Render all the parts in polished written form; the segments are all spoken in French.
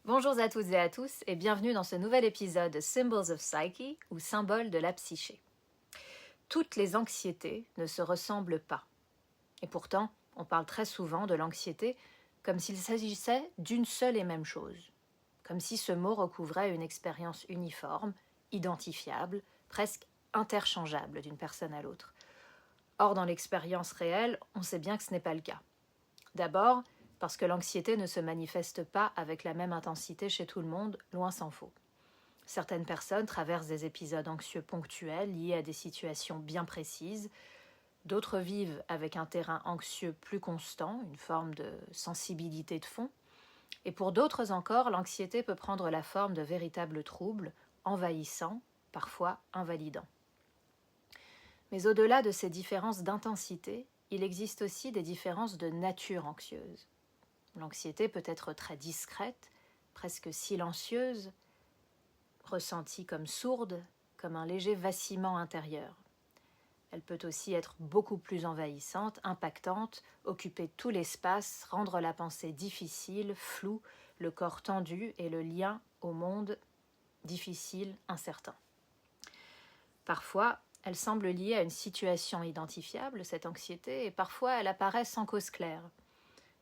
Bonjour à toutes et à tous et bienvenue dans ce nouvel épisode de Symbols of Psyche ou symboles de la psyché. Toutes les anxiétés ne se ressemblent pas. Et pourtant, on parle très souvent de l'anxiété comme s'il s'agissait d'une seule et même chose. Comme si ce mot recouvrait une expérience uniforme, identifiable, presque interchangeable d'une personne à l'autre. Or, dans l'expérience réelle, on sait bien que ce n'est pas le cas. D'abord, parce que l'anxiété ne se manifeste pas avec la même intensité chez tout le monde, loin s'en faut. Certaines personnes traversent des épisodes anxieux ponctuels liés à des situations bien précises, d'autres vivent avec un terrain anxieux plus constant, une forme de sensibilité de fond, et pour d'autres encore, l'anxiété peut prendre la forme de véritables troubles, envahissants, parfois invalidants. Mais au-delà de ces différences d'intensité, il existe aussi des différences de nature anxieuse. L'anxiété peut être très discrète, presque silencieuse, ressentie comme sourde, comme un léger vacillement intérieur. Elle peut aussi être beaucoup plus envahissante, impactante, occuper tout l'espace, rendre la pensée difficile, floue, le corps tendu et le lien au monde difficile, incertain. Parfois, elle semble liée à une situation identifiable, cette anxiété, et parfois elle apparaît sans cause claire.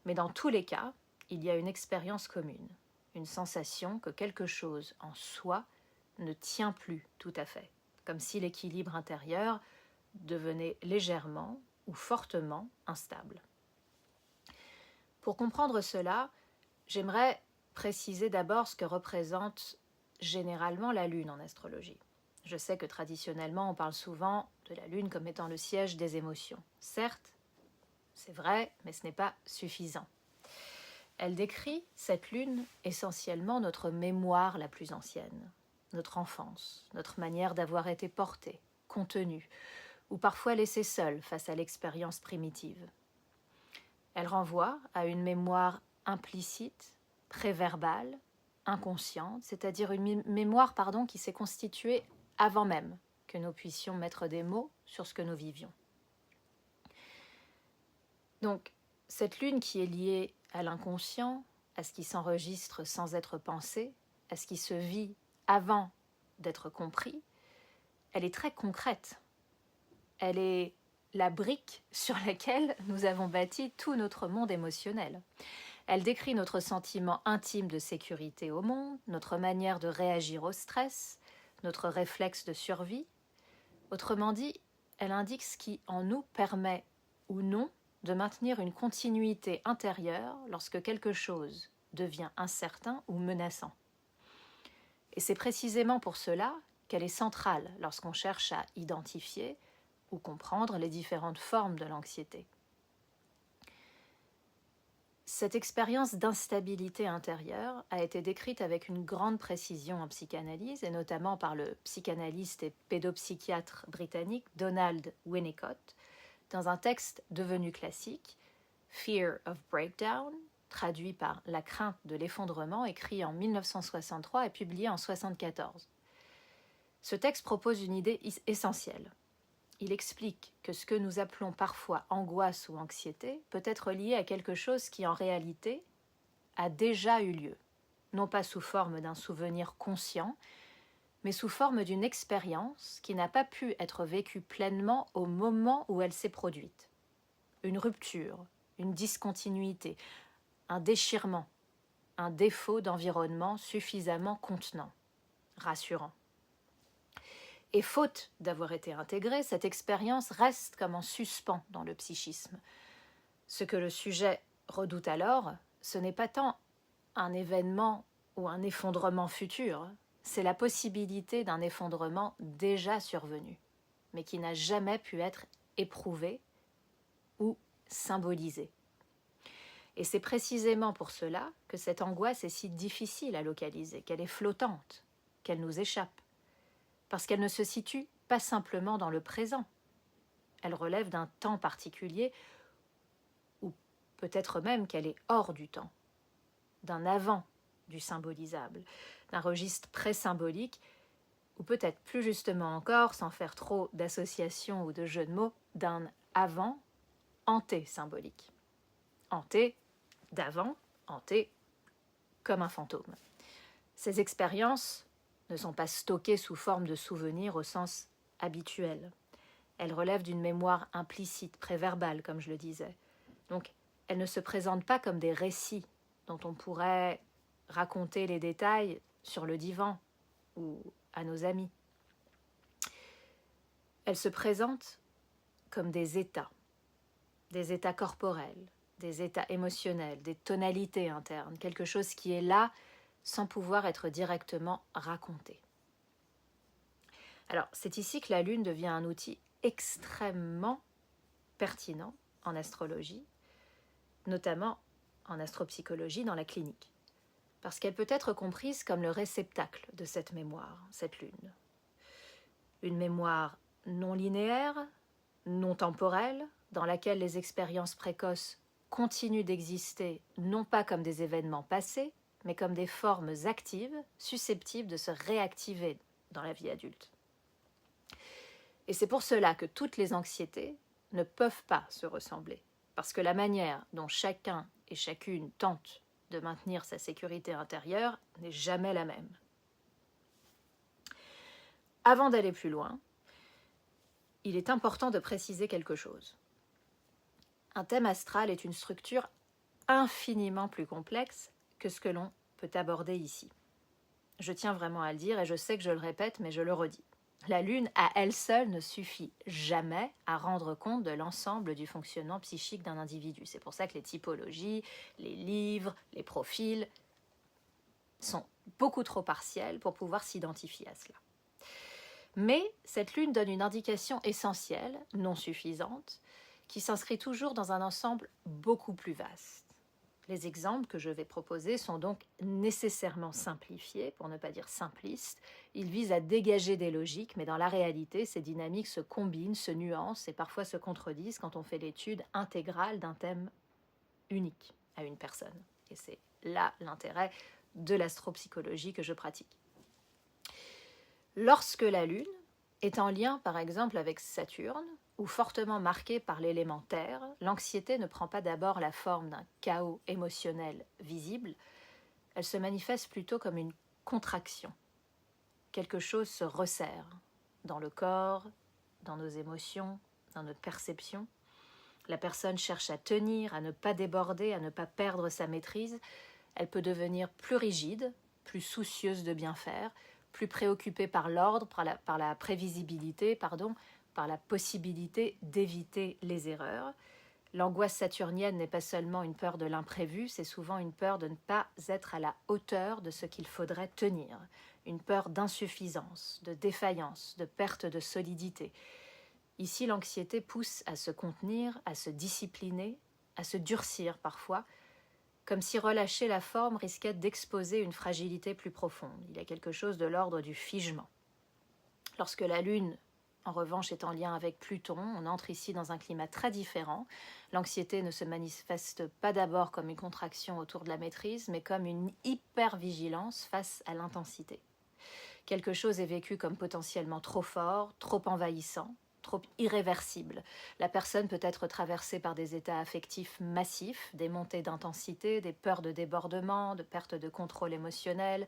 Mais dans tous les cas, il y a une expérience commune, une sensation que quelque chose en soi ne tient plus tout à fait, comme si l'équilibre intérieur devenait légèrement ou fortement instable. Pour comprendre cela, j'aimerais préciser d'abord ce que représente généralement la Lune en astrologie. Je sais que traditionnellement on parle souvent de la Lune comme étant le siège des émotions. Certes, c'est vrai, mais ce n'est pas suffisant. Elle décrit, cette lune, essentiellement notre mémoire la plus ancienne, notre enfance, notre manière d'avoir été portée, contenue, ou parfois laissée seule face à l'expérience primitive. Elle renvoie à une mémoire implicite, préverbale, inconsciente, c'est-à-dire une mémoire qui s'est constituée avant même que nous puissions mettre des mots sur ce que nous vivions. Donc, cette lune qui est liée à l'inconscient, à ce qui s'enregistre sans être pensé, à ce qui se vit avant d'être compris, elle est très concrète. Elle est la brique sur laquelle nous avons bâti tout notre monde émotionnel. Elle décrit notre sentiment intime de sécurité au monde, notre manière de réagir au stress, notre réflexe de survie. Autrement dit, elle indique ce qui en nous permet ou non de maintenir une continuité intérieure lorsque quelque chose devient incertain ou menaçant. Et c'est précisément pour cela qu'elle est centrale lorsqu'on cherche à identifier ou comprendre les différentes formes de l'anxiété. Cette expérience d'instabilité intérieure a été décrite avec une grande précision en psychanalyse, et notamment par le psychanalyste et pédopsychiatre britannique Donald Winnicott, dans un texte devenu classique, Fear of Breakdown, traduit par La crainte de l'effondrement, écrit en 1963 et publié en 1974. Ce texte propose une idée essentielle. Il explique que ce que nous appelons parfois angoisse ou anxiété peut être lié à quelque chose qui en réalité a déjà eu lieu, non pas sous forme d'un souvenir conscient, mais sous forme d'une expérience qui n'a pas pu être vécue pleinement au moment où elle s'est produite. Une rupture, une discontinuité, un déchirement, un défaut d'environnement suffisamment contenant, rassurant. Et faute d'avoir été intégrée, cette expérience reste comme en suspens dans le psychisme. Ce que le sujet redoute alors, ce n'est pas tant un événement ou un effondrement futur, c'est la possibilité d'un effondrement déjà survenu, mais qui n'a jamais pu être éprouvé ou symbolisé. Et c'est précisément pour cela que cette angoisse est si difficile à localiser, qu'elle est flottante, qu'elle nous échappe, parce qu'elle ne se situe pas simplement dans le présent. Elle relève d'un temps particulier, ou peut-être même qu'elle est hors du temps, d'un avant du symbolisable, d'un registre pré-symbolique, ou peut-être plus justement encore, sans faire trop d'associations ou de jeux de mots, d'un avant anté-symbolique. Hanté d'avant, hanté comme un fantôme. Ces expériences ne sont pas stockées sous forme de souvenirs au sens habituel. Elles relèvent d'une mémoire implicite, préverbale, comme je le disais. Donc, elles ne se présentent pas comme des récits dont on pourrait raconter les détails sur le divan ou à nos amis. Elles se présentent comme des états corporels, des états émotionnels, des tonalités internes, quelque chose qui est là sans pouvoir être directement raconté. Alors, c'est ici que la Lune devient un outil extrêmement pertinent en astrologie, notamment en astropsychologie dans la clinique, parce qu'elle peut être comprise comme le réceptacle de cette mémoire, cette Lune. Une mémoire non linéaire, non temporelle, dans laquelle les expériences précoces continuent d'exister non pas comme des événements passés, mais comme des formes actives susceptibles de se réactiver dans la vie adulte. Et c'est pour cela que toutes les anxiétés ne peuvent pas se ressembler, parce que la manière dont chacun et chacune tente de maintenir sa sécurité intérieure n'est jamais la même. Avant d'aller plus loin, il est important de préciser quelque chose. Un thème astral est une structure infiniment plus complexe que ce que l'on peut aborder ici. Je tiens vraiment à le dire et je sais que je le répète, mais je le redis. La Lune, à elle seule, ne suffit jamais à rendre compte de l'ensemble du fonctionnement psychique d'un individu. C'est pour ça que les typologies, les livres, les profils sont beaucoup trop partiels pour pouvoir s'identifier à cela. Mais cette Lune donne une indication essentielle, non suffisante, qui s'inscrit toujours dans un ensemble beaucoup plus vaste. Les exemples que je vais proposer sont donc nécessairement simplifiés, pour ne pas dire simplistes. Ils visent à dégager des logiques, mais dans la réalité, ces dynamiques se combinent, se nuancent et parfois se contredisent quand on fait l'étude intégrale d'un thème unique à une personne. Et c'est là l'intérêt de l'astropsychologie que je pratique. Lorsque la Lune est en lien, par exemple, avec Saturne, ou fortement marquée par l'élément terre, l'anxiété ne prend pas d'abord la forme d'un chaos émotionnel visible, elle se manifeste plutôt comme une contraction. Quelque chose se resserre dans le corps, dans nos émotions, dans notre perception. La personne cherche à tenir, à ne pas déborder, à ne pas perdre sa maîtrise. Elle peut devenir plus rigide, plus soucieuse de bien faire, plus préoccupée par l'ordre, par la prévisibilité, par la possibilité d'éviter les erreurs. L'angoisse saturnienne n'est pas seulement une peur de l'imprévu, c'est souvent une peur de ne pas être à la hauteur de ce qu'il faudrait tenir, une peur d'insuffisance, de défaillance, de perte de solidité. Ici, l'anxiété pousse à se contenir, à se discipliner, à se durcir parfois, comme si relâcher la forme risquait d'exposer une fragilité plus profonde. Il y a quelque chose de l'ordre du figement. Lorsque la Lune, en revanche, est en lien avec Pluton, on entre ici dans un climat très différent. L'anxiété ne se manifeste pas d'abord comme une contraction autour de la maîtrise, mais comme une hypervigilance face à l'intensité. Quelque chose est vécu comme potentiellement trop fort, trop envahissant, trop irréversible. La personne peut être traversée par des états affectifs massifs, des montées d'intensité, des peurs de débordement, de perte de contrôle émotionnel,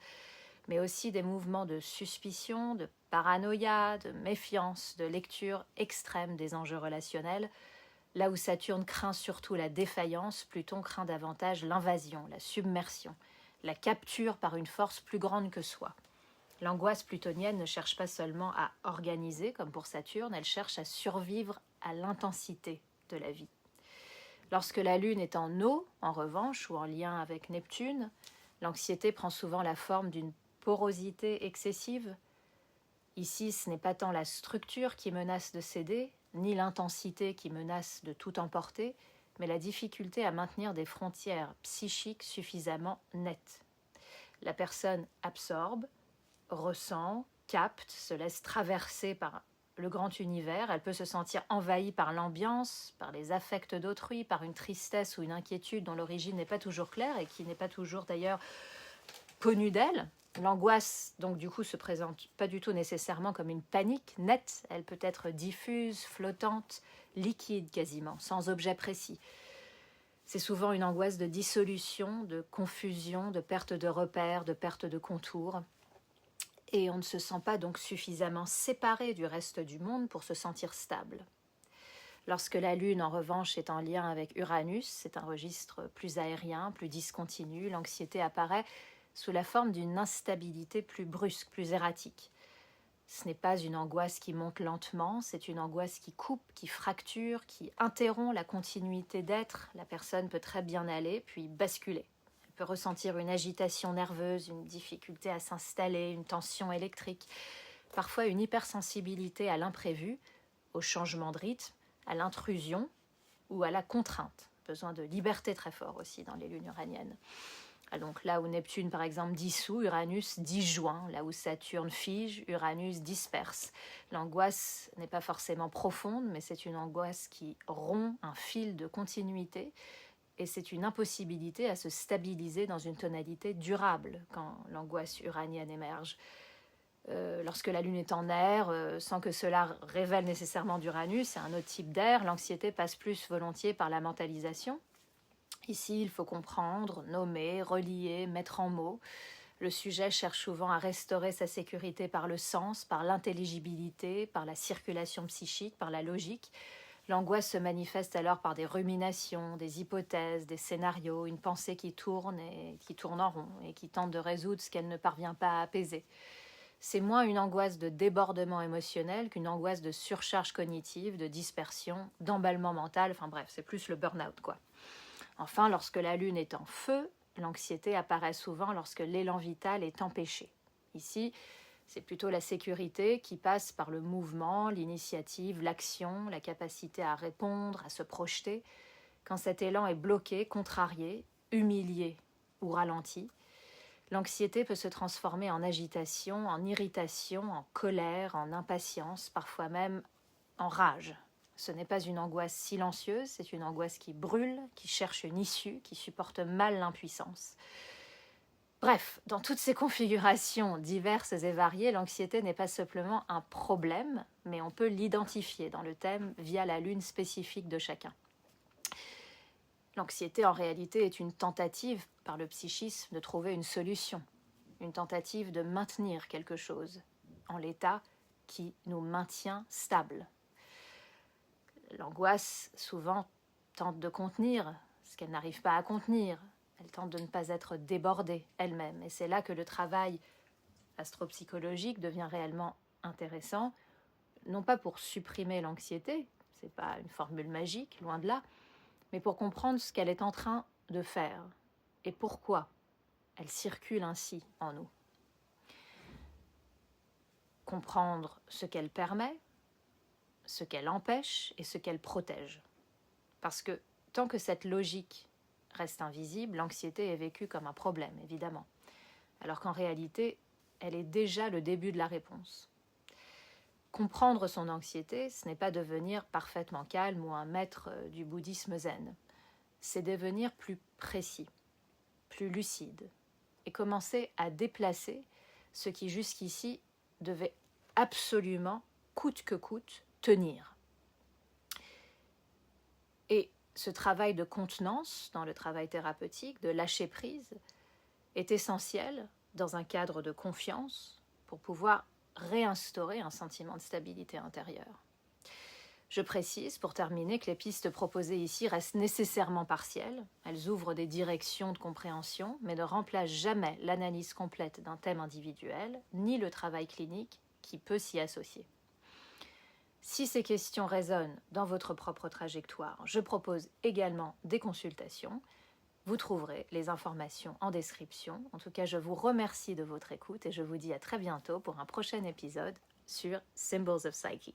mais aussi des mouvements de suspicion, de paranoïa, de méfiance, de lecture extrême des enjeux relationnels. Là où Saturne craint surtout la défaillance, Pluton craint davantage l'invasion, la submersion, la capture par une force plus grande que soi. L'angoisse plutonienne ne cherche pas seulement à organiser, comme pour Saturne, elle cherche à survivre à l'intensité de la vie. Lorsque la Lune est en eau, en revanche, ou en lien avec Neptune, l'anxiété prend souvent la forme d'une porosité excessive. Ici, ce n'est pas tant la structure qui menace de céder, ni l'intensité qui menace de tout emporter, mais la difficulté à maintenir des frontières psychiques suffisamment nettes. La personne absorbe, ressent, capte, se laisse traverser par le grand univers. Elle peut se sentir envahie par l'ambiance, par les affects d'autrui, par une tristesse ou une inquiétude dont l'origine n'est pas toujours claire et qui n'est pas toujours d'ailleurs connue d'elle. L'angoisse, donc du coup, se présente pas du tout nécessairement comme une panique nette. Elle peut être diffuse, flottante, liquide quasiment, sans objet précis. C'est souvent une angoisse de dissolution, de confusion, de perte de repères, de perte de contours. Et on ne se sent pas donc suffisamment séparé du reste du monde pour se sentir stable. Lorsque la Lune, en revanche, est en lien avec Uranus, c'est un registre plus aérien, plus discontinu, l'anxiété apparaît sous la forme d'une instabilité plus brusque, plus erratique. Ce n'est pas une angoisse qui monte lentement, c'est une angoisse qui coupe, qui fracture, qui interrompt la continuité d'être. La personne peut très bien aller, puis basculer. Elle peut ressentir une agitation nerveuse, une difficulté à s'installer, une tension électrique, parfois une hypersensibilité à l'imprévu, au changement de rythme, à l'intrusion ou à la contrainte. Besoin de liberté très fort aussi dans les lunes uraniennes. Donc là où Neptune, par exemple, dissout, Uranus disjoint. Là où Saturne fige, Uranus disperse. L'angoisse n'est pas forcément profonde, mais c'est une angoisse qui rompt un fil de continuité et c'est une impossibilité à se stabiliser dans une tonalité durable quand l'angoisse uranienne émerge. Lorsque la Lune est en air, sans que cela révèle nécessairement d'Uranus, c'est un autre type d'air, l'anxiété passe plus volontiers par la mentalisation. Ici, il faut comprendre, nommer, relier, mettre en mots. Le sujet cherche souvent à restaurer sa sécurité par le sens, par l'intelligibilité, par la circulation psychique, par la logique. L'angoisse se manifeste alors par des ruminations, des hypothèses, des scénarios, une pensée qui tourne en rond et qui tente de résoudre ce qu'elle ne parvient pas à apaiser. C'est moins une angoisse de débordement émotionnel qu'une angoisse de surcharge cognitive, de dispersion, d'emballement mental, enfin bref, c'est plus le burn-out quoi. Enfin, lorsque la Lune est en feu, l'anxiété apparaît souvent lorsque l'élan vital est empêché. Ici, c'est plutôt la sécurité qui passe par le mouvement, l'initiative, l'action, la capacité à répondre, à se projeter. Quand cet élan est bloqué, contrarié, humilié ou ralenti, l'anxiété peut se transformer en agitation, en irritation, en colère, en impatience, parfois même en rage. Ce n'est pas une angoisse silencieuse, c'est une angoisse qui brûle, qui cherche une issue, qui supporte mal l'impuissance. Bref, dans toutes ces configurations diverses et variées, l'anxiété n'est pas simplement un problème, mais on peut l'identifier dans le thème via la lune spécifique de chacun. L'anxiété, en réalité, est une tentative par le psychisme de trouver une solution, une tentative de maintenir quelque chose en l'état qui nous maintient stables. L'angoisse, souvent, tente de contenir ce qu'elle n'arrive pas à contenir. Elle tente de ne pas être débordée elle-même. Et c'est là que le travail astropsychologique devient réellement intéressant, non pas pour supprimer l'anxiété, ce n'est pas une formule magique, loin de là, mais pour comprendre ce qu'elle est en train de faire et pourquoi elle circule ainsi en nous. Comprendre ce qu'elle permet, ce qu'elle empêche et ce qu'elle protège. Parce que tant que cette logique reste invisible, l'anxiété est vécue comme un problème, évidemment. Alors qu'en réalité, elle est déjà le début de la réponse. Comprendre son anxiété, ce n'est pas devenir parfaitement calme ou un maître du bouddhisme zen. C'est devenir plus précis, plus lucide, et commencer à déplacer ce qui jusqu'ici devait absolument, coûte que coûte, tenir. Et ce travail de contenance, dans le travail thérapeutique, de lâcher prise, est essentiel dans un cadre de confiance pour pouvoir réinstaurer un sentiment de stabilité intérieure. Je précise, pour terminer, que les pistes proposées ici restent nécessairement partielles. Elles ouvrent des directions de compréhension, mais ne remplacent jamais l'analyse complète d'un thème individuel, ni le travail clinique qui peut s'y associer. Si ces questions résonnent dans votre propre trajectoire, je propose également des consultations. Vous trouverez les informations en description. En tout cas, je vous remercie de votre écoute et je vous dis à très bientôt pour un prochain épisode sur Symbols of Psyche.